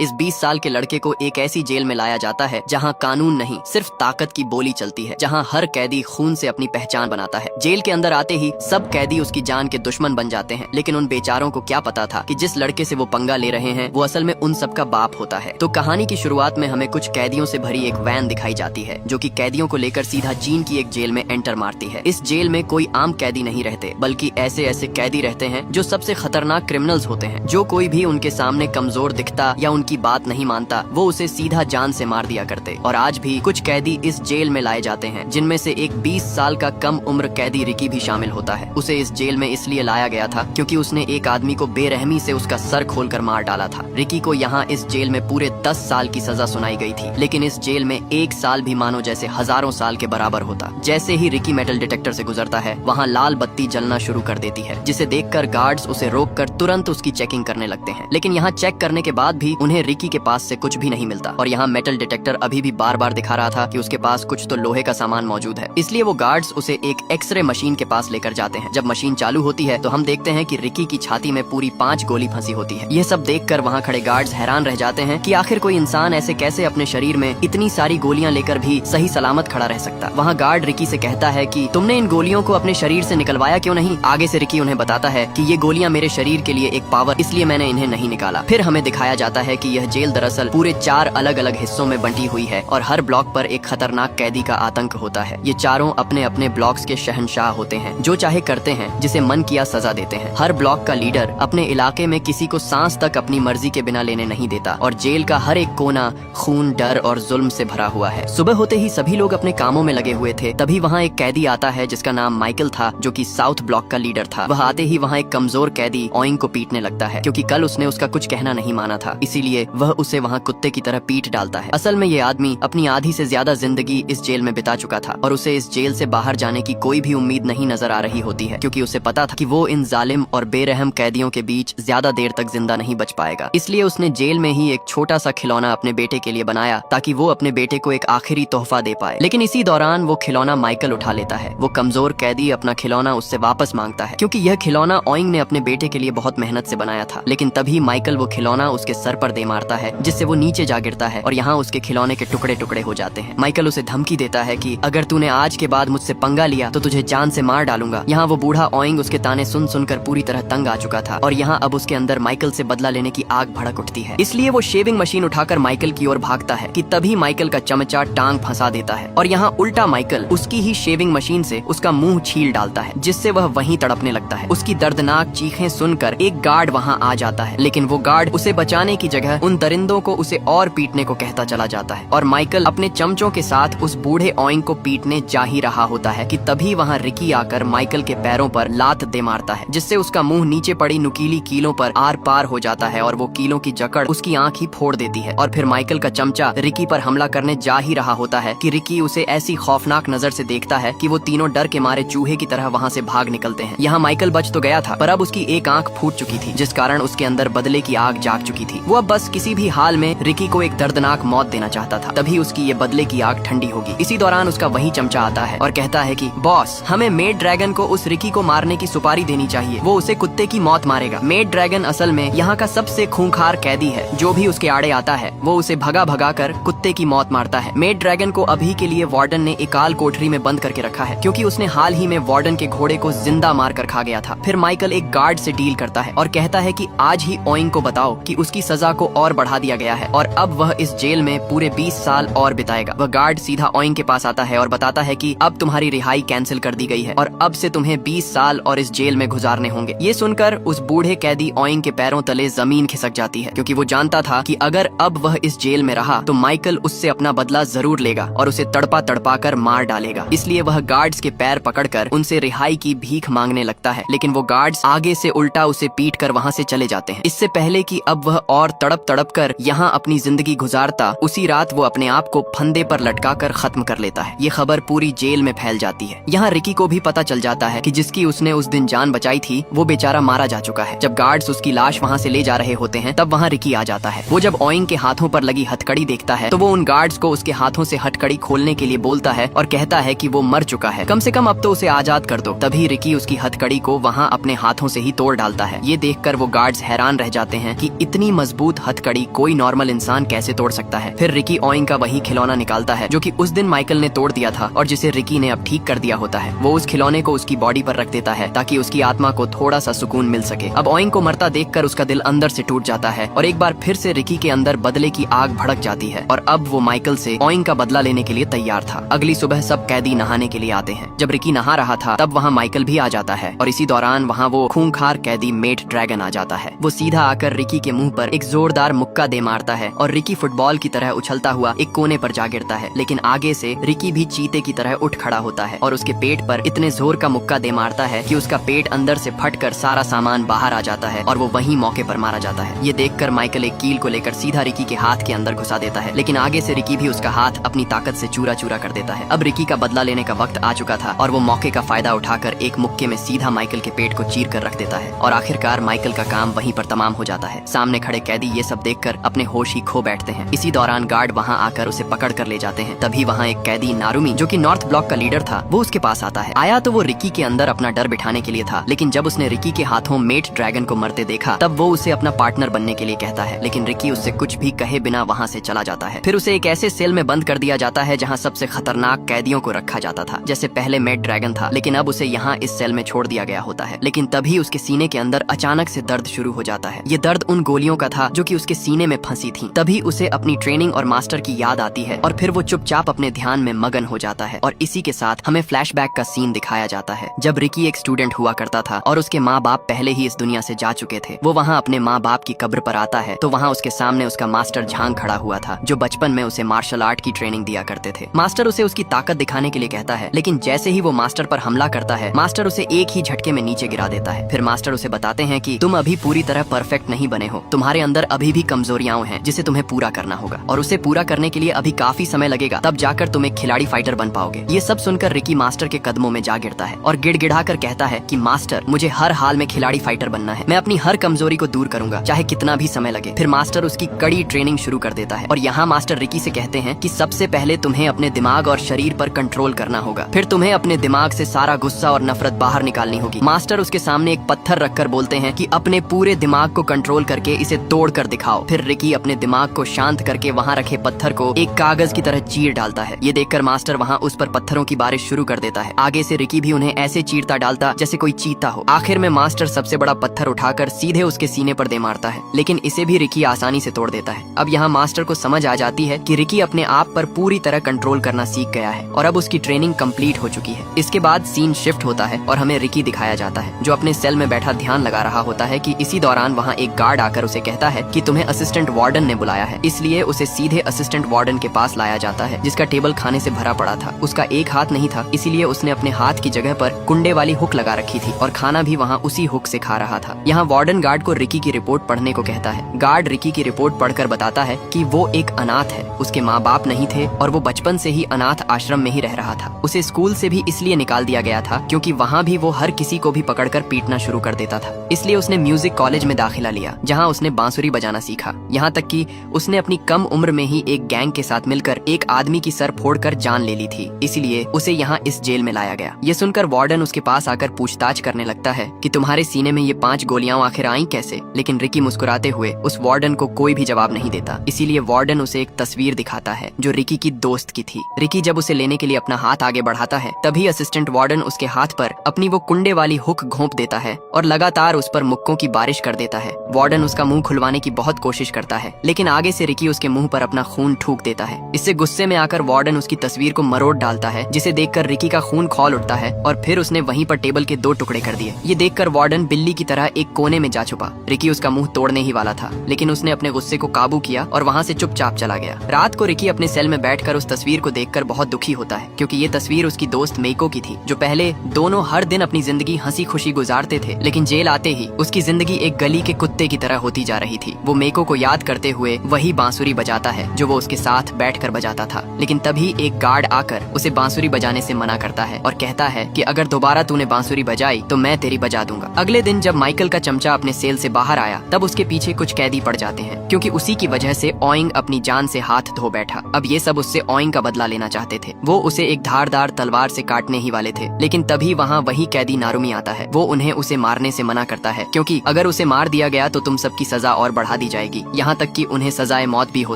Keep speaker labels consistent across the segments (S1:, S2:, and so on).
S1: इस 20 साल के लड़के को एक ऐसी जेल में लाया जाता है जहां कानून नहीं, सिर्फ ताकत की बोली चलती है, जहां हर कैदी खून से अपनी पहचान बनाता है। जेल के अंदर आते ही सब कैदी उसकी जान के दुश्मन बन जाते हैं, लेकिन उन बेचारों को क्या पता था कि जिस लड़के से वो पंगा ले रहे हैं वो असल में उन सब का बाप होता है। तो कहानी की शुरुआत में हमें कुछ कैदियों से भरी एक वैन दिखाई जाती है जो कि कैदियों को लेकर सीधा चीन की एक जेल में एंटर मारती है। इस जेल में कोई आम कैदी नहीं रहते, बल्कि ऐसे ऐसे कैदी रहते हैं जो सबसे खतरनाक क्रिमिनल्स होते हैं। जो कोई भी उनके सामने कमजोर दिखता या उनकी बात नहीं मानता वो उसे सीधा जान से मार दिया करते। और आज भी कुछ कैदी इस जेल में लाए जाते हैं, जिनमें से एक 20 साल का कम उम्र कैदी रिकी भी शामिल होता है। उसे इस जेल में इसलिए लाया गया था क्योंकि उसने एक आदमी को बेरहमी से उसका सर खोलकर मार डाला था। रिकी को यहाँ इस जेल में पूरे 10 साल की सजा सुनाई गई थी, लेकिन इस जेल में एक साल भी मानो जैसे हजारों साल के बराबर होता। जैसे ही रिकी मेटल डिटेक्टर से गुजरता है वहाँ लाल बत्ती जलना शुरू कर देती है, जिसे देखकर गार्ड्स उसे रोककर तुरंत उसकी चेकिंग करने लगते हैं। लेकिन यहाँ चेक करने के बाद भी उन्हें रिकी के पास से कुछ भी नहीं मिलता, और यहाँ मेटल डिटेक्टर अभी भी बार बार दिखा रहा था कि उसके पास कुछ तो लोहे का सामान मौजूद है। इसलिए वो गार्ड्स उसे एक एक्सरे मशीन के पास लेकर जाते हैं। जब मशीन चालू होती है तो हम देखते हैं कि रिकी की छाती में पूरी 5 गोली फंसी होती है। यह सब देखकर वहाँ खड़े गार्ड्स हैरान रह जाते हैं कि आखिर कोई इंसान ऐसे कैसे अपने शरीर में इतनी सारी गोलियां लेकर भी सही सलामत खड़ा रह सकता। वहाँ गार्ड रिकी से कहता है कि तुमने इन गोलियों को अपने शरीर से निकलवाया क्यों नहीं। आगे से रिकी उन्हें बताता है कि ये गोलियां मेरे शरीर के लिए एक पावर, इसलिए मैंने इन्हें नहीं निकाला। फिर हमें दिखाया जाता है कि यह जेल दरअसल पूरे 4 अलग अलग हिस्सों में बंटी हुई है और हर ब्लॉक पर एक खतरनाक कैदी का आतंक होता है। ये चारों अपने अपने ब्लॉक्स के शहंशाह होते हैं, जो चाहे करते हैं, जिसे मन किया सजा देते हैं। हर ब्लॉक का लीडर अपने इलाके में किसी को सांस तक अपनी मर्जी के बिना लेने नहीं देता, और जेल का हर एक कोना खून, डर और जुल्म से भरा हुआ है। सुबह होते ही सभी लोग अपने कामों में लगे हुए थे, तभी वहाँ एक कैदी आता है जिसका नाम माइकल था, जो कि साउथ ब्लॉक का लीडर था। वह आते ही वहाँ एक कमजोर कैदी ओइंग को पीटने लगता है, क्योंकि कल उसने उसका कुछ कहना नहीं माना था, इसीलिए वह उसे वहाँ कुत्ते की तरह पीट डालता है। असल में ये आदमी अपनी आधी से ज्यादा जिंदगी इस जेल में बिता चुका था और उसे इस जेल से बाहर जाने की कोई भी उम्मीद नहीं नजर आ रही होती है, क्योंकि उसे पता था कि वो इन जालिम और बेरहम कैदियों के बीच ज्यादा देर तक जिंदा नहीं बच पाएगा। इसलिए उसने जेल में ही एक छोटा सा खिलौना अपने बेटे के लिए बनाया, ताकि वो अपने बेटे को एक आखिरी तोहफा दे पाए। लेकिन इसी दौरान वो खिलौना माइकल उठा लेता है। वो कमजोर कैदी अपना खिलौना उससे वापस मांगता है, क्योंकि यह खिलौना ओइंग ने अपने बेटे के लिए बहुत मेहनत से बनाया था। लेकिन तभी माइकल वो खिलौना उसके सर पर दे मारता है, जिससे वो नीचे जा गिरता है और यहाँ उसके खिलौने के टुकड़े टुकड़े हो जाते हैं। माइकल उसे धमकी देता है कि अगर तूने आज के बाद मुझसे पंगा लिया तो तुझे जान से मार डालूंगा। यहाँ वो बूढ़ा ओइंग उसके ताने सुन सुनकर पूरी तरह तंग आ चुका था, और यहाँ अब उसके अंदर माइकल से बदला लेने की आग भड़क उठती है। इसलिए वो शेविंग मशीन उठाकर माइकल की ओर भागता है कि तभी माइकल का चमचा टांग फंसा देता है, और यहाँ उल्टा माइकल उसकी ही शेविंग मशीन से उसका मुंह छील डालता है, जिससे वह वहीं तड़पने लगता है। उसकी दर्दनाक चीखें सुनकर एक गार्ड वहाँ आ जाता है, लेकिन वो गार्ड उसे बचाने की जगह उन दरिंदों को उसे और पीटने को कहता चला जाता है, और माइकल अपने चमचों के साथ उस बूढ़े ओइंग को पीटने जा ही रहा होता है कि तभी वहाँ रिकी आकर माइकल के पैरों पर लात दे मारता है, जिससे उसका मुंह नीचे पड़ी नुकीली कीलों पर आर पार हो जाता है और वो कीलों की जकड़ उसकी आंख ही फोड़ देती है। और फिर माइकल का चमचा रिकी पर हमला करने जा ही रहा होता है कि रिकी उसे ऐसी खौफनाक नजर से देखता है कि वो तीनों डर के मारे चूहे की तरह वहाँ से भाग निकलते हैं। यहाँ माइकल बच तो गया था, पर अब उसकी एक आंख फूट चुकी थी, जिस कारण उसके अंदर बदले की आग जाग चुकी थी। वो अब बस किसी भी हाल में रिकी को एक दर्दनाक मौत देना चाहता था, तभी उसकी ये बदले की आग ठंडी होगी। इसी दौरान उसका वही चमचा आता है और कहता है कि बॉस, हमें मेड ड्रैगन को उस रिकी को मारने की सुपारी देनी चाहिए, वो उसे कुत्ते की मौत मारेगा। मेड ड्रैगन असल में यहाँ का सबसे खूंखार कैदी है, जो भी उसके आड़े आता है वो उसे भगा भगा कर कुत्ते की मौत मारता है। मेड ड्रैगन को अभी के लिए वार्डन ने एकाल कोठरी में बंद करके रखा है, क्योंकि उसने हाल ही में वार्डन के घोड़े को जिंदा मार कर खा गया था। फिर माइकल एक गार्ड से डील करता है और कहता है कि आज ही ओइंग को बताओ कि उसकी सजा को और बढ़ा दिया गया है और अब वह इस जेल में पूरे 20 साल और बिताएगा। वह गार्ड सीधा ओइंग के पास आता है और बताता है कि अब तुम्हारी रिहाई कैंसिल कर दी गई है और अब से तुम्हें 20 साल और इस जेल में गुजारने होंगे। ये सुनकर उस बूढ़े कैदी ओइंग के पैरों तले जमीन खिसक जाती है, क्योंकि वो जानता था कि अगर अब वह इस जेल में रहा तो माइकल उससे अपना बदला जरूर लेगा और उसे तड़पा तड़पा कर मार डालेगा। इसलिए वह गार्ड्स के पैर पकड़कर उनसे रिहाई की भीख मांगने लगता है, लेकिन वो गार्ड्स आगे से उल्टा उसे पीट कर वहाँ से चले जाते हैं। इससे पहले कि अब वह और तड़प तड़प कर यहाँ अपनी जिंदगी गुजारता, उसी रात वो अपने आप को फंदे पर लटका कर खत्म कर लेता है। ये खबर पूरी जेल में फैल जाती है। यहाँ रिकी को भी पता चल जाता है कि जिसकी उसने उस दिन जान बचाई थी वो बेचारा मारा जा चुका है। जब गार्ड्स उसकी लाश वहाँ से ले जा रहे होते हैं तब वहाँ रिकी आ जाता है। वो जब ओइंग के हाथों पर लगी हथकड़ी देखता है तो वो उन गार्ड्स को उसके हाथों से हथकड़ी खोलने के लिए बोलता है और कहता है कि वो मर चुका है, कम से कम अब तो उसे आजाद कर दो। तभी रिकी उसकी हथकड़ी को वहाँ अपने हाथों से ही तोड़ डालता है। ये देखकर वो गार्ड्स हैरान रह जाते हैं कि इतनी मजबूत हथकड़ी कोई नॉर्मल इंसान कैसे तोड़ सकता है। फिर रिकी ओइंग का वही खिलौना निकालता है जो कि उस दिन माइकल ने तोड़ दिया था और जिसे रिकी ने अब ठीक कर दिया होता है। वो उस खिलौने को उसकी बॉडी पर रख देता है ताकि उसकी आत्मा को थोड़ा सा सुकून मिल सके। अब ओइंग को मरता देखकर उसका दिल अंदर से टूट जाता है और एक बार फिर से रिकी के अंदर बदले की आग भड़क जाती है और अब वो माइकल से ओइंग का बदला लेने के लिए तैयार था। अगली सुबह सब कैदी नहाने के लिए आते हैं। जब रिकी नहा रहा था तब वहाँ माइकल भी आ जाता है और इसी दौरान वहाँ वो खूंखार कैदी मेट ड्रैगन आ जाता है। वो सीधा आकर रिकी के मुंह पर एक जोरदार मुक्का दे मारता है और रिकी फुटबॉल की तरह उछलता हुआ एक कोने पर जा गिरता है। लेकिन आगे से रिकी भी चीते की तरह उठ खड़ा होता है और उसके पेट पर इतने जोर का मुक्का दे मारता है कि उसका पेट अंदर से फटकर सारा सामान बाहर आ जाता है और वो वहीं मौके पर मारा जाता है। ये देखकर माइकल एक कील को लेकर सीधा रिकी के हाथ के अंदर घुसा देता है, लेकिन आगे से रिकी भी उसका हाथ अपनी ताकत से चूरा चूरा कर देता है। अब रिकी का बदला लेने का वक्त आ चुका था और वो मौके का फायदा उठाकर एक मुक्के में सीधा माइकल के पेट को चीर कर रख देता है और आखिरकार माइकल का काम वहीं पर तमाम हो जाता है। सामने खड़े कैदी ये सब देखकर अपने होश ही खो बैठते हैं। इसी दौरान गार्ड वहाँ आकर उसे पकड़ कर ले जाते हैं। तभी वहाँ एक कैदी नारुमी जो कि नॉर्थ ब्लॉक का लीडर था वो उसके पास आता है। आया तो वो रिकी के अंदर अपना डर बिठाने के लिए था, लेकिन जब उसने रिकी के हाथों मेट ड्रैगन को मरते देखा तब वो उसे अपना पार्टनर बनने के लिए कहता है, लेकिन रिकी उससे कुछ भी कहे बिना वहाँ से चला जाता है। फिर उसे एक ऐसे सेल में बंद कर दिया जाता है जहाँ सबसे खतरनाक कैदियों को रखा जाता था। जैसे पहले मेट ड्रैगन था, लेकिन अब उसे यहाँ इस सेल में छोड़ दिया गया होता है। लेकिन तभी उसके सीने के अंदर अचानक से दर्द शुरू हो जाता है। ये दर्द उन गोलियों का था जो कि उसके सीने में फंसी थी। तभी उसे अपनी ट्रेनिंग और मास्टर की याद आती है और फिर वो चुपचाप अपने ध्यान में मगन हो जाता है। और इसी के साथ हमें फ्लैशबैक का सीन दिखाया जाता है जब रिकी एक स्टूडेंट हुआ करता था और उसके माँ बाप पहले ही इस दुनिया से जा चुके थे। वो वहाँ अपने माँ बाप की कब्र पर आता है तो वहाँ उसके सामने उसका मास्टर झांग खड़ा हुआ था जो बचपन में उसे मार्शल आर्ट की ट्रेनिंग दिया करते थे। मास्टर उसे उसकी ताकत दिखाने के लिए कहता है, लेकिन जैसे ही वो मास्टर पर हमला करता है मास्टर उसे एक ही झटके में नीचे गिरा देता है। फिर मास्टर उसे बताते हैं कि तुम अभी पूरी तरह परफेक्ट नहीं बने हो, तुम्हारे अंदर अभी भी कमजोरियां हैं जिसे तुम्हें पूरा करना होगा और उसे पूरा करने के लिए अभी काफी समय लगेगा, तब जाकर तुम एक खिलाड़ी फाइटर बन पाओगे। ये सब सुनकर रिकी मास्टर के कदमों में जा गिरता है और गिड़गिड़ा कर कहता है कि मास्टर मुझे हर हाल में खिलाड़ी फाइटर बनना है, मैं अपनी हर कमजोरी को दूर करूंगा चाहे कितना भी समय लगे। फिर मास्टर उसकी कड़ी ट्रेनिंग शुरू कर देता है और यहाँ मास्टर रिकी से कहते हैं कि सबसे पहले तुम्हें अपने दिमाग और शरीर पर कंट्रोल करना होगा, फिर तुम्हें अपने दिमाग से सारा गुस्सा और नफरत बाहर निकालनी होगी। मास्टर उसके सामने एक पत्थर रखकर बोलते हैं कि अपने पूरे दिमाग को कंट्रोल करके इसे तोड़ कर दिखाओ। फिर रिकी अपने दिमाग को शांत करके वहाँ रखे पत्थर को एक कागज की तरह चीर डालता है। ये देखकर मास्टर वहाँ उस पर पत्थरों की बारिश शुरू कर देता है। आगे से रिकी भी उन्हें ऐसे चीरता डालता जैसे कोई चीता हो। आखिर में मास्टर सबसे बड़ा पत्थर उठाकर सीधे उसके सीने पर दे मारता है, लेकिन इसे भी रिकी आसानी से तोड़ देता है। अब यहाँ मास्टर को समझ आ जाती है कि रिकी अपने आप पर पूरी तरह कंट्रोल करना सीख गया है और अब उसकी ट्रेनिंग कंप्लीट हो चुकी है। इसके बाद सीन शिफ्ट होता है और हमें रिकी दिखाया जाता है जो अपने सेल में बैठा ध्यान लगा रहा होता है कि इसी दौरान वहाँ एक गार्ड आकर उसे कहता है कि तुम्हें असिस्टेंट वार्डन ने बुलाया है। इसलिए उसे सीधे असिस्टेंट वार्डन के पास लाया जाता है जिसका टेबल खाने से भरा पड़ा था। उसका एक हाथ नहीं था, इसीलिए उसने अपने हाथ की जगह पर कुंडे वाली हुक लगा रखी थी और खाना भी वहाँ उसी हुक से खा रहा था। यहाँ वार्डन गार्ड को रिकी की रिपोर्ट पढ़ने को कहता है। गार्ड रिकी की रिपोर्ट पढ़कर बताता है कि वो एक अनाथ है, उसके माँ बाप नहीं थे और वो बचपन से ही अनाथ आश्रम में ही रह रहा था। उसे स्कूल से भी इसलिए निकाल दिया गया था क्योंकि वहाँ भी वो हर किसी को भी पकड़कर पीटना शुरू कर देता था। इसलिए उसने म्यूजिक कॉलेज में दाखिला लिया जहाँ उसने बांसुरी बजाना सीखा। यहाँ तक कि उसने अपनी कम उम्र में ही एक गैंग के साथ मिलकर एक आदमी की सर फोड़कर जान ले ली थी, इसलिए उसे यहाँ इस जेल में लाया गया। ये सुनकर वार्डन उसके पास आकर पूछताछ करने लगता है कि तुम्हारे सीने में ये 5 गोलियां आखिर आई कैसे, लेकिन रिकी मुस्कुराते हुए उस वार्डन को कोई भी जवाब नहीं देता। इसीलिए वार्डन उसे एक तस्वीर दिखाता है जो रिकी की दोस्त की थी। रिकी जब उसे लेने के लिए अपना हाथ आगे बढ़ाता है तभी असिस्टेंट वार्डन उसके हाथ पर अपनी वो कुंडे वाली हुक घोंप देता है और लगातार उस पर मुक्कों की बारिश कर देता है। वार्डन उसका मुंह खुलवाने की बहुत कोशिश करता है, लेकिन आगे से रिकी उसके मुंह पर अपना खून थूक देता है। इससे गुस्से में आकर वार्डन उसकी तस्वीर को मरोड़ डालता है, जिसे देखकर रिकी का खून खौल उठता है और फिर उसने वहीं पर टेबल के 2 टुकड़े कर दिए। ये देखकर वार्डन बिल्ली की तरह एक कोने में जा छुपा। रिकी उसका मुंह तोड़ने ही वाला था, लेकिन उसने अपने गुस्से को काबू किया और वहाँ से चुपचाप चला गया। रात को रिकी अपने सेल में बैठकर उस तस्वीर को देखकर बहुत दुखी होता है, क्योंकि ये तस्वीर उसकी दोस्त मेको की थी, जो पहले दोनों हर दिन अपनी जिंदगी हंसी खुशी गुजारते थे, लेकिन जेल आते ही उसकी जिंदगी एक गली के कुत्ते की तरह होती जा रही थी। वो मेको को याद करते हुए वही बांसुरी बजाता है जो वो उसके साथ बैठकर बजाता था, लेकिन तभी एक गार्ड आकर उसे बांसुरी बजाने से मना करता है और कहता है कि अगर दोबारा तूने बांसुरी बजाई तो मैं तेरी बजा दूंगा। अगले दिन जब माइकल का चमचा अपने सेल से बाहर आया तब उसके पीछे कुछ कैदी पड़ जाते हैं, क्योंकि उसी की वजह से ओइंग अपनी जान से हाथ धो बैठा। अब ये सब उससे ओइंग का बदला लेना चाहते थे। वो उसे एक धारदार तलवार से काटने ही वाले थे, लेकिन तभी वहाँ वही कैदी नारुमी आता है। वो उन्हें उसे मारने से मना करता है, क्योंकि अगर उसे मार दिया गया तो तुम सबकी सजा और बढ़ा चढ़ा दी जाएगी, यहाँ तक कि उन्हें सजाए मौत भी हो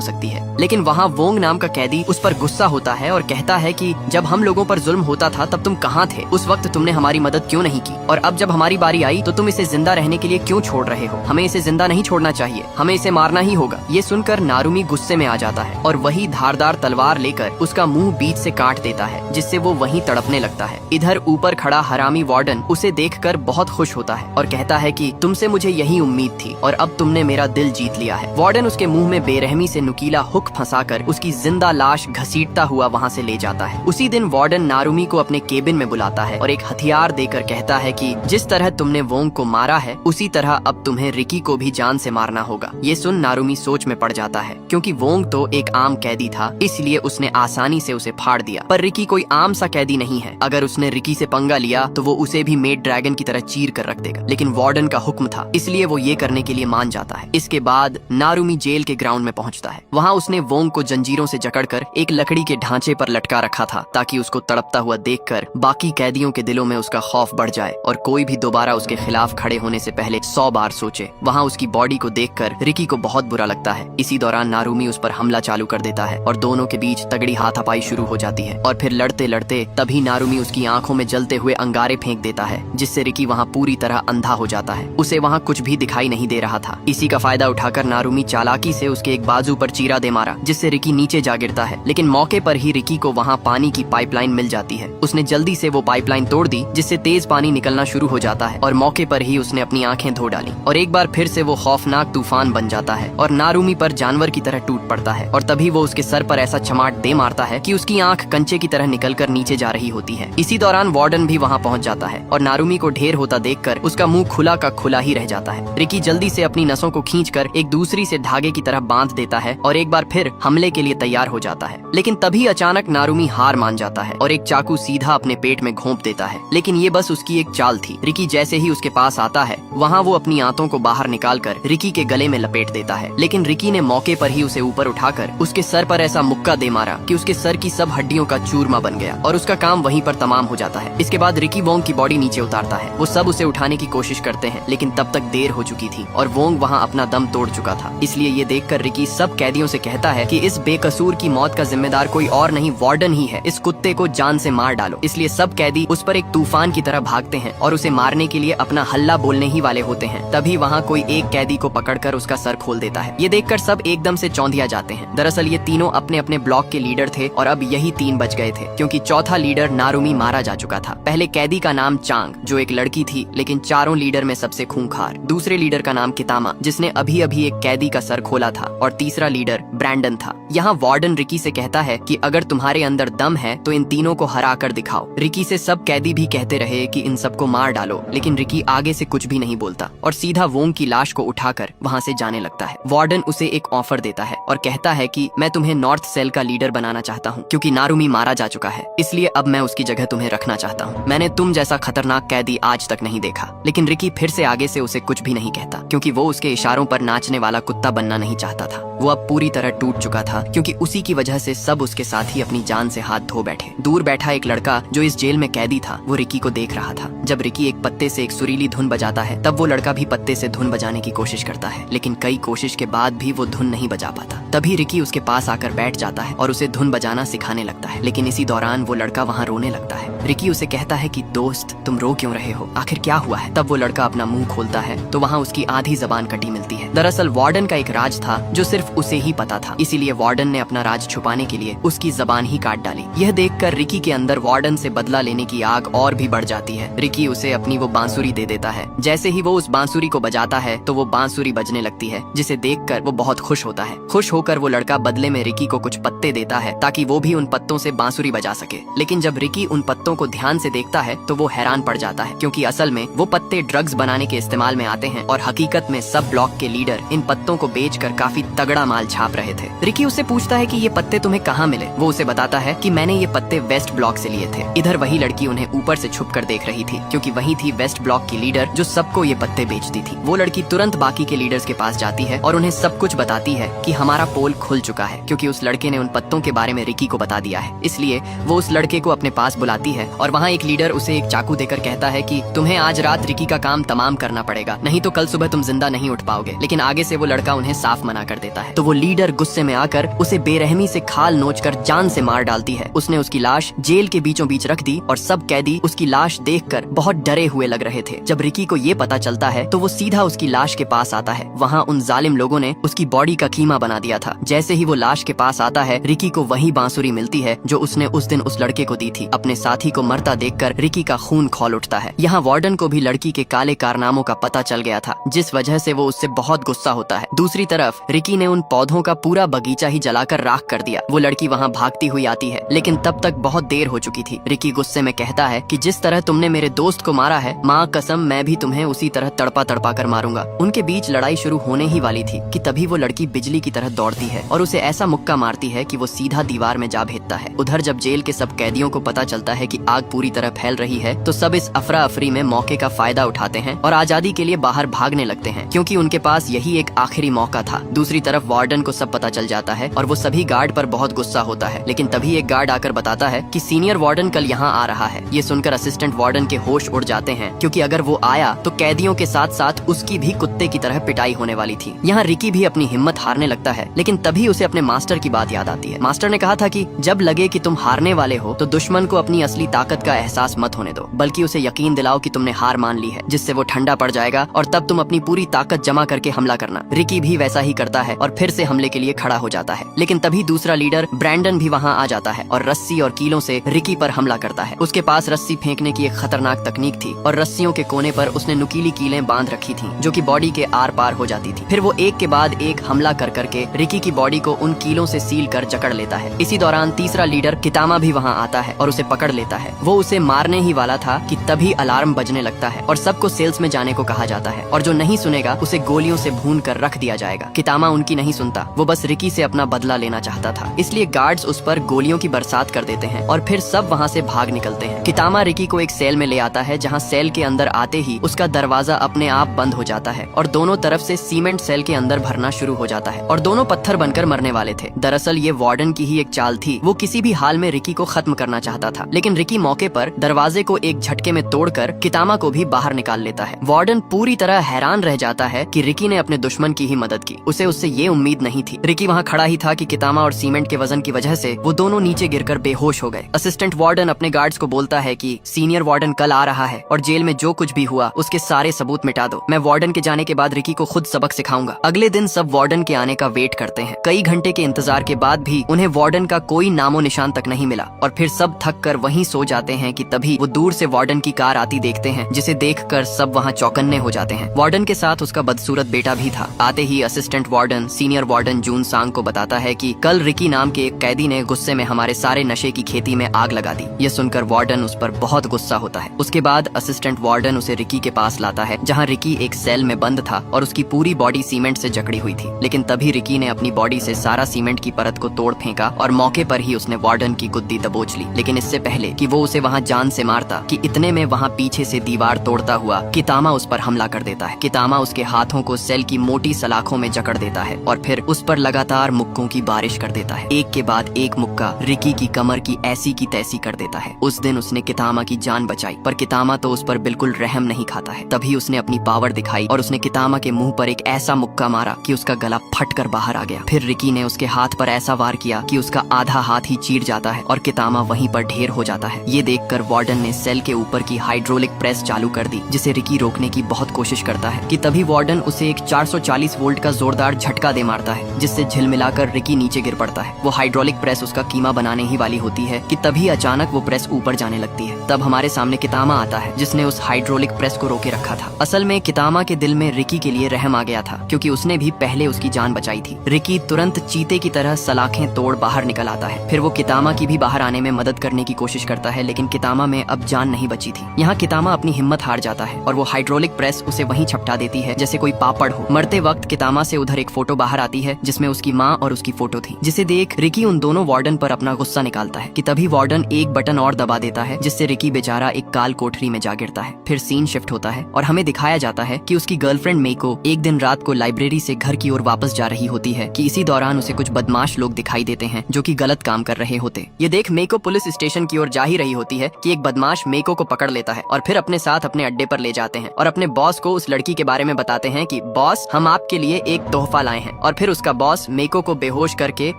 S1: सकती है। लेकिन वहाँ वोंग नाम का कैदी उस पर गुस्सा होता है और कहता है कि जब हम लोगों पर जुल्म होता था तब तुम कहाँ थे? उस वक्त तुमने हमारी मदद क्यों नहीं की? और अब जब हमारी बारी आई तो तुम इसे जिंदा रहने के लिए क्यों छोड़ रहे हो? हमें इसे जिंदा नहीं छोड़ना चाहिए, हमें इसे मारना ही होगा। ये सुनकर नारुमी गुस्से में आ जाता है और वही धारदार तलवार लेकर उसका मुंह बीच से काट देता है, जिससे वो वहीं तड़पने लगता है। इधर ऊपर खड़ा हरामी वार्डन उसे देखकर बहुत खुश होता है और कहता है कि तुमसे मुझे यही उम्मीद थी और अब तुमने मेरा दिल जीत लिया है। वार्डन उसके मुंह में बेरहमी से नुकीला हुक फंसाकर उसकी जिंदा लाश घसीटता हुआ वहाँ से ले जाता है। उसी दिन वार्डन नारुमी को अपने केबिन में बुलाता है और एक हथियार देकर कहता है कि जिस तरह तुमने वोंग को मारा है उसी तरह अब तुम्हें रिकी को भी जान से मारना होगा। ये सुन नारुमी सोच में पड़ जाता है, क्योंकि वोंग तो एक आम कैदी था, इसलिए उसने आसानी से उसे फाड़ दिया। पर रिकी कोई आम सा कैदी नहीं है, अगर उसने रिकी से पंगा लिया तो वो उसे भी मेड ड्रैगन की तरह चीर कर रख देगा। लेकिन वार्डन का हुक्म था, इसलिए वो ये करने के लिए मान जाता है। इसके बाद नारुमी जेल के ग्राउंड में पहुंचता है। वहाँ उसने वोंग को जंजीरों से जकड़कर एक लकड़ी के ढांचे पर लटका रखा था, ताकि उसको तड़पता हुआ देखकर बाकी कैदियों के दिलों में उसका खौफ बढ़ जाए और कोई भी दोबारा उसके खिलाफ खड़े होने से पहले 100 बार सोचे। वहाँ उसकी बॉडी को देखकर रिकी को बहुत बुरा लगता है। इसी दौरान नारुमी उस पर हमला चालू कर देता है और दोनों के बीच तगड़ी हाथापाई शुरू हो जाती है। और फिर लड़ते लड़ते तभी नारुमी उसकी आंखों में जलते हुए अंगारे फेंक देता है, जिससे रिकी वहाँ पूरी तरह अंधा हो जाता है। उसे वहाँ कुछ भी दिखाई नहीं दे रहा था। इसी का फायदा उठाकर नारुमी चालाकी से उसके एक बाजू पर चीरा दे मारा, जिससे रिकी नीचे जा गिरता है। लेकिन मौके पर ही रिकी को वहाँ पानी की पाइपलाइन मिल जाती है। उसने जल्दी से वो पाइपलाइन तोड़ दी, जिससे तेज पानी निकलना शुरू हो जाता है और मौके पर ही उसने अपनी आंखें धो डाली और एक बार फिर से वो खौफनाक तूफान बन जाता है और नारुमी पर जानवर की तरह टूट पड़ता है। और तभी वो उसके सर पर ऐसा चमाट दे मारता है कि उसकी आंख कंचे की तरह निकलकर नीचे जा रही होती है। इसी दौरान वार्डन भी वहाँ पहुँच जाता है और नारुमी को ढेर होता देखकर उसका मुंह खुला का खुला ही रह जाता है। रिकी जल्दी से अपनी नसों को खींचकर एक दूसरी से धागे की तरह बांध देता है और एक बार फिर हमले के लिए तैयार हो जाता है। लेकिन तभी अचानक नारुमी हार मान जाता है और एक चाकू सीधा अपने पेट में घोंप देता है। लेकिन ये बस उसकी एक चाल थी। रिकी जैसे ही उसके पास आता है, वहाँ वो अपनी आंतों को बाहर निकालकर रिकी के गले में लपेट देता है। लेकिन रिकी ने मौके पर ही उसे ऊपर उठाकर उसके सर पर ऐसा मुक्का दे मारा कि उसके सर की सब हड्डियों का चूरमा बन गया और उसका काम वहीं पर तमाम हो जाता है। इसके बाद रिकी वोंग की बॉडी नीचे उतारता है। वो सब उसे उठाने की कोशिश करते हैं, लेकिन तब तक देर हो चुकी थी और वोंग वहाँ अपना दम तोड़ चुका था। इसलिए ये देखकर रिकी सब कैदियों से कहता है कि इस बेकसूर की मौत का जिम्मेदार कोई और नहीं, वार्डन ही है। इस कुत्ते को जान से मार डालो। इसलिए सब कैदी उस पर एक तूफान की तरह भागते हैं और उसे मारने के लिए अपना हल्ला बोलने ही वाले होते हैं। तभी वहाँ कोई एक कैदी को पकड़कर उसका सर खोल देता है। ये देखकर सब एकदम से चौंधिया जाते हैं। दरअसल ये तीनों अपने अपने ब्लॉक के लीडर थे और अब यही 3 बच गए थे, क्योंकि चौथा लीडर नारुमी मारा जा चुका था। पहले कैदी का नाम चांग, जो एक लड़की थी, लेकिन चारों लीडर में सबसे खूंखार। दूसरे लीडर का नाम कितामा, जिसने अभी अभी एक कैदी का सर खोला था, और तीसरा लीडर ब्रैंडन था। यहाँ वार्डन रिकी से कहता है कि अगर तुम्हारे अंदर दम है तो इन तीनों को हरा कर दिखाओ। रिकी से सब कैदी भी कहते रहे कि इन सबको मार डालो, लेकिन रिकी आगे से कुछ भी नहीं बोलता और सीधा वोंग की लाश को उठाकर वहाँ से जाने लगता है। वार्डन उसे एक ऑफर देता है और कहता है कि मैं तुम्हें नॉर्थ सेल का लीडर बनाना चाहता हूँ, क्योंकि नारुमी मारा जा चुका है, इसलिए अब मैं उसकी जगह तुम्हें रखना चाहता हूँ। मैंने तुम जैसा खतरनाक कैदी आज तक नहीं देखा। लेकिन रिकी फिर से आगे से उसे कुछ भी नहीं कहता, क्योंकि वो उसके इशारों पर नाचने वाला कुत्ता बनना नहीं चाहता था। वो अब पूरी तरह टूट चुका था, क्योंकि उसी की वजह से सब उसके साथ ही अपनी जान से हाथ धो बैठे। दूर बैठा एक लड़का जो इस जेल में कैदी था, वो रिकी को देख रहा था। जब रिकी एक पत्ते से एक सुरीली धुन बजाता है, तब वो लड़का भी पत्ते से धुन बजाने की कोशिश करता है, लेकिन कई कोशिश के बाद भी वो धुन नहीं बजा पाता। तभी रिकी उसके पास आकर बैठ जाता है और उसे धुन बजाना सिखाने लगता है। लेकिन इसी दौरान वो लड़का वहाँ रोने लगता है। रिकी उसे कहता है कि दोस्त, तुम रो क्यों रहे हो? आखिर क्या हुआ है? तब वो लड़का अपना मुंह खोलता है तो वहाँ उसकी आधी जबान कटी मिलती है। दरअसल वार्डन का एक राज था जो सिर्फ उसे ही पता था, इसीलिए वार्डन ने अपना राज छुपाने के लिए उसकी जबान ही काट डाली। यह देखकर रिकी के अंदर वार्डन से बदला लेने की आग और भी बढ़ जाती है। रिकी उसे अपनी वो बांसुरी दे देता है। जैसे ही वो उस बांसुरी को बजाता है तो वो बांसुरी बजने लगती है, जिसे देखकर वो बहुत खुश होता है। खुश होकर वो लड़का बदले में रिकी को कुछ पत्ते देता है ताकि वो भी उन पत्तों से बांसुरी बजा सके। लेकिन जब रिकी उन पत्तों को ध्यान से देखता है तो वो हैरान पड़ जाता है, क्योंकि असल में वो पत्ते ड्रग्स बनाने के इस्तेमाल में आते हैं और हकीकत में सब ब्लॉक के लीडर इन पत्तों को बेचकर काफी तगड़ा माल छाप रहे थे। रिकी उससे पूछता है कि ये पत्ते तुम्हें कहाँ मिले? वो उसे बताता है कि मैंने ये पत्ते वेस्ट ब्लॉक से लिए थे। इधर वही लड़की उन्हें ऊपर से छुप कर देख रही थी, क्योंकि वही थी वेस्ट ब्लॉक की लीडर जो सबको ये पत्ते बेचती थी। वो लड़की तुरंत बाकी के लीडर्स के पास जाती है और उन्हें सब कुछ बताती है कि हमारा पोल खुल चुका है, क्योंकि उस लड़के ने उन पत्तों के बारे में रिकी को बता दिया है। इसलिए वो उस लड़के को अपने पास बुलाती है और वहाँ एक लीडर उसे एक चाकू देकर कहता है कि तुम्हें आज रात रिकी का काम तमाम करना पड़ेगा, नहीं तो कल सुबह तुम जिंदा नहीं उठ पाओगे। लेकिन लेकिन आगे से वो लड़का उन्हें साफ मना कर देता है। तो वो लीडर गुस्से में आकर उसे बेरहमी से खाल नोचकर जान से मार डालती है। उसने उसकी लाश जेल के बीचों बीच रख दी और सब कैदी उसकी लाश देखकर बहुत डरे हुए लग रहे थे। जब रिकी को ये पता चलता है तो वो सीधा उसकी लाश के पास आता है। वहाँ उन जालिम लोगों ने उसकी बॉडी का कीमा बना दिया था। जैसे ही वो लाश के पास आता है, रिकी को वही बांसुरी मिलती है जो उसने उस दिन उस लड़के को दी थी। अपने साथी को मरता देखकर रिकी का खून खौल उठता है। यहाँ वार्डन को भी लड़की के काले कारनामों का पता चल गया था, जिस वजह से वो उससे बहुत गुस्सा होता है। दूसरी तरफ रिकी ने उन पौधों का पूरा बगीचा ही जलाकर राख कर दिया। वो लड़की वहाँ भागती हुई आती है, लेकिन तब तक बहुत देर हो चुकी थी। रिकी गुस्से में कहता है कि जिस तरह तुमने मेरे दोस्त को मारा है, माँ कसम मैं भी तुम्हें उसी तरह तड़पा तड़पा कर मारूंगा। उनके बीच लड़ाई शुरू होने ही वाली थी कि तभी वो लड़की बिजली की तरह दौड़ती है और उसे ऐसा मुक्का मारती है कि वो सीधा दीवार में जा भेजता है। उधर जब जेल के सब कैदियों को पता चलता है कि आग पूरी तरह फैल रही है, तो सब इस अफरा अफरी में मौके का फायदा उठाते हैं और आजादी के लिए बाहर भागने लगते हैं, क्योंकि उनके पास यही एक आखिरी मौका था। दूसरी तरफ वार्डन को सब पता चल जाता है और वो सभी गार्ड पर बहुत गुस्सा होता है। लेकिन तभी एक गार्ड आकर बताता है कि सीनियर वार्डन कल यहाँ आ रहा है। ये सुनकर असिस्टेंट वार्डन के होश उड़ जाते हैं, क्योंकि अगर वो आया तो कैदियों के साथ साथ उसकी भी कुत्ते की तरह पिटाई होने वाली थी। यहाँ रिकी भी अपनी हिम्मत हारने लगता है, लेकिन तभी उसे अपने मास्टर की बात याद आती है। मास्टर ने कहा था कि जब लगे कि तुम हारने वाले हो तो दुश्मन को अपनी असली ताकत का एहसास मत होने दो, बल्कि उसे यकीन दिलाओ कि तुमने हार मान ली है, जिससे वो ठंडा पड़ जाएगा और तब तुम अपनी पूरी ताकत जमा करके हमला करना। रिकी भी वैसा ही करता है और फिर से हमले के लिए खड़ा हो जाता है। लेकिन तभी दूसरा लीडर ब्रैंडन भी वहाँ आ जाता है और रस्सी और कीलों से रिकी पर हमला करता है। उसके पास रस्सी फेंकने की एक खतरनाक तकनीक थी और रस्सियों के कोने पर उसने नुकीली कीलें बांध रखी थी, जो कि बॉडी के आर पार हो जाती थी। फिर वो एक के बाद एक हमला कर करके रिकी की बॉडी को उन कीलों से सील कर जकड़ लेता है। इसी दौरान तीसरा लीडर कितामा भी वहाँ आता है और उसे पकड़ लेता है। वो उसे मारने ही वाला था कि तभी अलार्म बजने लगता है और सबको सेल्स में जाने को कहा जाता है, और जो नहीं सुनेगा उसे गोलियों से भून कर रख दिया जाएगा। कितामा उनकी नहीं सुनता, वो बस रिकी से अपना बदला लेना चाहता था, इसलिए गार्ड्स उस पर गोलियों की बरसात कर देते हैं और फिर सब वहाँ से भाग निकलते हैं। कितामा रिकी को एक सेल में ले आता है, जहाँ सेल के अंदर आते ही उसका दरवाजा अपने आप बंद हो जाता है और दोनों तरफ से सीमेंट सेल के अंदर भरना शुरू हो जाता है और दोनों पत्थर बनकर मरने वाले थे। दरअसल ये वार्डन की ही एक चाल थी। वो किसी भी हाल में रिकी को खत्म करना चाहता था, लेकिन रिकी मौके पर दरवाजे को एक झटके में तोड़कर कितामा को भी बाहर निकाल लेता है। वार्डन पूरी तरह हैरान रह जाता है कि रिकी ने अपने दुश्मन की ही मदद की। उसे उससे ये उम्मीद नहीं थी। रिकी वहाँ खड़ा ही था कि कितामा और सीमेंट के वजन की वजह से वो दोनों नीचे गिरकर बेहोश हो गए। असिस्टेंट वार्डन अपने गार्ड्स को बोलता है कि सीनियर वार्डन कल आ रहा है और जेल में जो कुछ भी हुआ उसके सारे सबूत मिटा दो। मैं वार्डन के जाने के बाद रिकी को खुद सबक सिखाऊंगा। अगले दिन सब वार्डन के आने का वेट करते हैं। कई घंटे के इंतजार के बाद भी उन्हें वार्डन का कोई नामो निशान तक नहीं मिला और फिर सब थक कर वहीं सो जाते हैं कि तभी वो दूर से वार्डन की कार आती देखते हैं, जिसे देखकर सब वहाँ चौकन्ने हो जाते हैं। वार्डन के साथ उसका बदसूरत बेटा भी था। आते ही असिस्टेंट वार्डन सीनियर वार्डन जून सांग को बताता है कि कल रिकी नाम के एक कैदी ने गुस्से में हमारे सारे नशे की खेती में आग लगा दी। ये सुनकर वार्डन उस पर बहुत गुस्सा होता है। उसके बाद असिस्टेंट वार्डन उसे रिकी के पास लाता है, जहाँ रिकी एक सेल में बंद था और उसकी पूरी बॉडी सीमेंट से जकड़ी हुई थी। लेकिन तभी रिकी ने अपनी बॉडी से सारा सीमेंट की परत को तोड़ फेंका और मौके पर ही उसने वार्डन की गुद्दी दबोच ली। लेकिन इससे पहले कि वो उसे वहाँ जान से मारता, कि इतने में वहाँ पीछे से दीवार तोड़ता हुआ कितामा उस पर हमला कर देता है। कितामा उसके हाथों को सेल की मोटी सलाखों में जकड़ देता है और फिर उस पर लगातार मुक्कों की बारिश कर देता है। एक के बाद एक मुक्का रिकी की कमर की ऐसी की तैसी कर देता है। उस दिन उसने कितामा की जान बचाई, पर कितामा तो उस पर बिल्कुल रहम नहीं खाता है। तभी उसने अपनी पावर दिखाई और उसने कितामा के मुंह पर एक ऐसा मुक्का मारा कि उसका गला फट कर बाहर आ गया। फिर रिकी ने उसके हाथ पर ऐसा वार किया कि उसका आधा हाथ ही चीर जाता है और कितामा वहीं पर ढेर हो जाता है। ये देखकर वार्डन ने सेल के ऊपर की हाइड्रोलिक प्रेस चालू कर दी, जिसे रिकी रोकने की बहुत कोशिश करता है कि तभी वार्डन उसे एक 440 वोल्ट का जोरदार झटका दे मारता है, जिससे झिलमिलाकर रिकी नीचे गिर पड़ता है। वो हाइड्रोलिक प्रेस उसका कीमा बनाने ही वाली होती है कि तभी अचानक वो प्रेस ऊपर जाने लगती है। तब हमारे सामने कितामा आता है, जिसने उस हाइड्रोलिक प्रेस को रोके रखा था। असल में कितामा के दिल में रिकी के लिए रहम आ गया था, क्योंकि उसने भी पहले उसकी जान बचाई थी। रिकी तुरंत चीते की तरह सलाखें तोड़ बाहर निकल आता है। फिर वो कितामा की भी बाहर आने में मदद करने की कोशिश करता है, लेकिन कितामा में अब जान नहीं बची थी। यहाँ कितामा अपनी हिम्मत हार जाता है और वो हाइड्रोलिक प्रेस उसे वहीं छपटा देती है जैसे कोई पापड़ हो। मरते वक्त कितामा से उधर एक फोटो बाहर आती है, जिसमें उसकी माँ और उसकी फोटो थी, जिसे देख रिकी उन दोनों वार्डन पर अपना गुस्सा निकालता है कि तभी वार्डन एक बटन और दबा देता है, जिससे रिकी बेचारा एक काल कोठरी में जा गिरता है। फिर सीन शिफ्ट होता है और हमें दिखाया जाता है कि उसकी गर्लफ्रेंड मेको एक दिन रात को लाइब्रेरी से घर की ओर वापस जा रही होती है कि इसी दौरान उसे कुछ बदमाश लोग दिखाई देते हैं जो कि गलत काम कर रहे होते। ये देख मेको पुलिस स्टेशन की ओर जा ही रही होती है कि एक बदमाश मेको को पकड़ लेता है और फिर अपने साथ अपने अड्डे पर ले जाते हैं और अपने बॉस को उस लड़की के बारे में बताते हैं कि बॉस, हम आपके लिए एक तोहफा लाए हैं। और फिर उसका बॉस मेको को बेहोश करके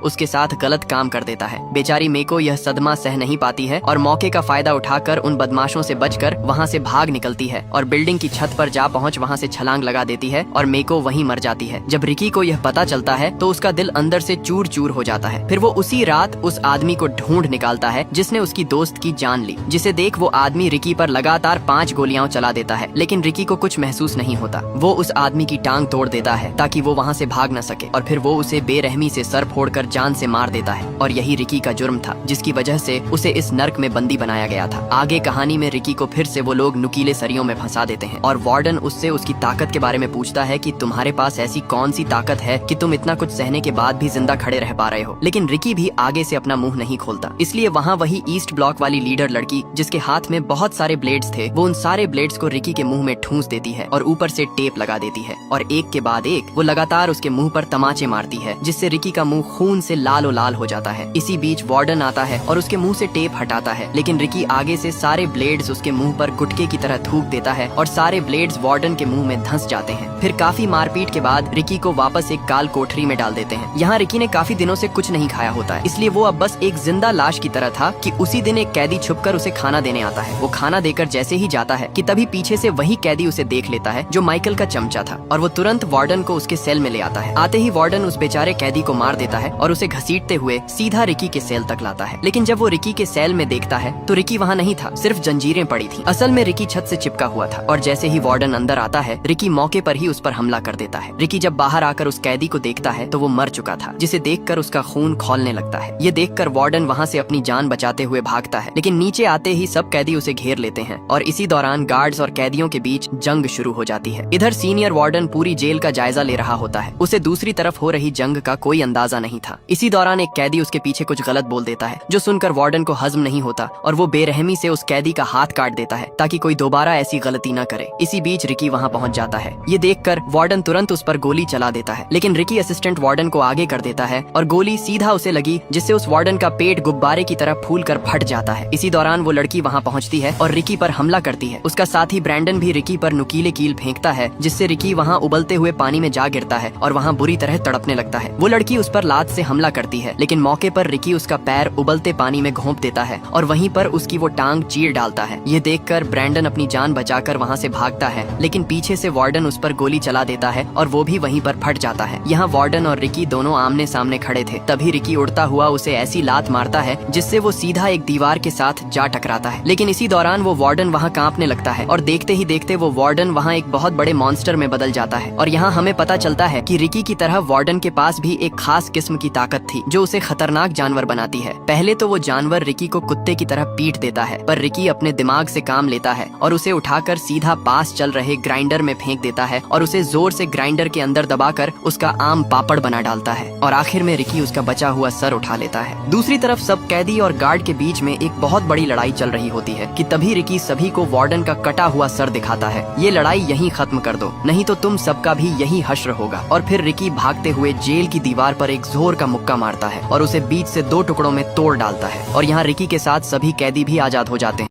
S1: उसके साथ गलत काम कर देता है। बेचारी मेको यह सदमा सह नहीं पाती है और मौके का फायदा उठाकर उन बदमाशों से बचकर वहाँ से भाग निकलती है और बिल्डिंग की छत पर जा पहुँच वहाँ से छलांग लगा देती है और मेको वहीं मर जाती है। जब रिकी को यह पता चलता है तो उसका दिल अंदर से चूर चूर हो जाता है। फिर वो उसी रात उस आदमी को ढूंढ निकालता है जिसने उसकी दोस्त की जान ली, जिसे देख वो आदमी रिकी पर लगातार 5 गोलियां चला देता है, लेकिन रिकी को कुछ महसूस नहीं होता। वो उस आदमी की टांग तोड़ देता है ताकि वो वहाँ से भाग न सके और फिर वो उसे बेरहमी से सर फोड़कर जान से मार देता है। और यही रिकी का जुर्म था जिसकी वजह से उसे इस नर्क में बंदी बनाया गया था। आगे कहानी में रिकी को फिर से वो लोग नुकीले सरियों में फंसा देते हैं और वार्डन उससे उसकी ताकत के बारे में पूछता है कि तुम्हारे पास ऐसी कौन सी ताकत है कि तुम इतना कुछ सहने के बाद भी जिंदा खड़े रह पा रहे हो। लेकिन रिकी भी आगे से अपना मुंह नहीं खोलता। इसलिए वहाँ वही ईस्ट ब्लॉक वाली लीडर लड़की जिसके हाथ में बहुत सारे ब्लेड्स थे, वो उन सारे ब्लेड्स को रिकी के मुंह में ठूंस देती है और ऊपर से टेप लगा देती है और एक के बाद एक वो लगातार उसके मुंह पर तमाचे मारती है, जिससे रिकी का मुंह खून से लालो लाल हो जाता है। इसी बीच वार्डन आता है और उसके मुंह से टेप हटाता है, लेकिन रिकी आगे से सारे ब्लेड्स उसके मुंह पर गुटके की तरह थूक देता है और सारे ब्लेड्स वार्डन के मुंह में धंस जाते हैं। फिर काफी मारपीट के बाद रिकी को वापस एक काल कोठरी में डाल देते हैं। यहाँ रिकी ने काफी दिनों से कुछ नहीं खाया होता है, इसलिए वो अब बस एक जिंदा लाश की तरह था कि उसी दिन एक कैदी छुपकर उसे खाना देने आता है। वो खाना देकर जैसे ही जाता है कि तभी पीछे से वही कैदी उसे देख लेता है जो माइकल का चमचा था और वो तुरंत वार्डन को उसके सेल में ले आता है। आते ही वार्डन उस बेचारे कैदी को मार देता है और उसे घसीटते हुए सीधा रिकी के सेल तक लाता है। लेकिन जब वो रिकी के सेल में देखता है तो रिकी वहाँ नहीं था, सिर्फ जंजीरें पड़ी थी। असल में रिकी छत से चिपका हुआ था और जैसे ही वार्डन अंदर आता है रिकी मौके पर ही उस पर हमला कर देता है। रिकी जब बाहर आकर उस कैदी को देखता है तो वो मर चुका था, जिसे देखकर उसका खून खौलने लगता है। ये देखकर वार्डन वहाँ से अपनी जान बचाते हुए भागता है, लेकिन नीचे आते ही सब कैदी उसे घेर लेते हैं और इसी दौरान गार्ड्स और कैदियों के बीच जंग शुरू हो जाती है। इधर सीनियर वार्डन पूरी जेल का जायजा ले रहा होता है। उसे दूसरी तरफ हो रही जंग का कोई अंदाजा नहीं था। इसी दौरान एक कैदी उसके पीछे कुछ गलत बोल देता है, जो सुनकर वार्डन को हजम नहीं होता और वो बेरहमी से उस कैदी का हाथ काट देता है ताकि कोई दोबारा ऐसी गलती न करे। इसी बीच रिकी वहाँ पहुँच जाता है। ये देखकर वार्डन तुरंत उस पर गोली चला देता है, लेकिन रिकी असिस्टेंट वार्डन को आगे कर देता है और गोली सीधा उसे लगी, जिससे उस वार्डन का पेट गुब्बारे की तरह फूल कर फट जाता है। इसी दौरान वो लड़की वहाँ पहुँचती है और रिकी पर हमला करती है। उसका साथी ब्रैंडन भी रिकी पर नुकीले कील फेंकता है, जिससे रिकी वहाँ उबलते हुए पानी में जा गिरता है और वहाँ बुरी तरह तड़पने लगता है। वो लड़की उस पर लात से हमला करती है, लेकिन मौके पर रिकी उसका पैर उबलते पानी में घोंप देता है और वहीं पर उसकी वो टांग चीर डालता है। ये देखकर ब्रैंडन अपनी जान बचाकर वहाँ से भागता है, लेकिन पीछे से वार्डन उस पर गोली चला देता है और वो भी वहीं पर फट जाता है। यहाँ वार्डन और रिकी दोनों आमने सामने खड़े थे। तभी रिकी उड़ता हुआ उसे ऐसी लात मारता है जिससे वो सीधा एक दीवार के साथ जा टकराता है। लेकिन इसी दौरान वो वार्डन वहाँ कांपने लगता है और देखते ही देखते वो वार्डन वहाँ एक बहुत बड़े मॉन्स्टर में बदल जाता है। और यहाँ हमें पता चलता है कि रिकी की तरह वार्डन के पास भी एक खास किस्म की ताकत थी जो उसे खतरनाक जानवर बनाती है। पहले तो वो जानवर रिकी को कुत्ते की तरह पीट देता है, पर रिकी अपने दिमाग से काम लेता है और उसे उठाकर सीधा पास चल रहे ग्राइंडर में फेंक देता है और उसे जोर से ग्राइंडर के अंदर दबाकर उसका आम पापड़ बना डालता है और आखिर में रिकी उसका बचा हुआ सर उठा लेता है। दूसरी तरफ सब कैदी और गार्ड के बीच में एक बहुत बड़ी लड़ाई चल रही होती है कि तभी रिकी सभी को वार्डन का कटा हुआ सर दिखाता है। ये लड़ाई यहीं खत्म कर दो, नहीं तो तुम सबका भी यही हश्र होगा। और फिर रिकी भागते हुए जेल की दीवार पर एक जोर का मुक्का मारता है और उसे बीच से 2 टुकड़ों में तोड़ डालता है और यहाँ रिकी के साथ सभी कैदी भी आजाद हो जाते हैं।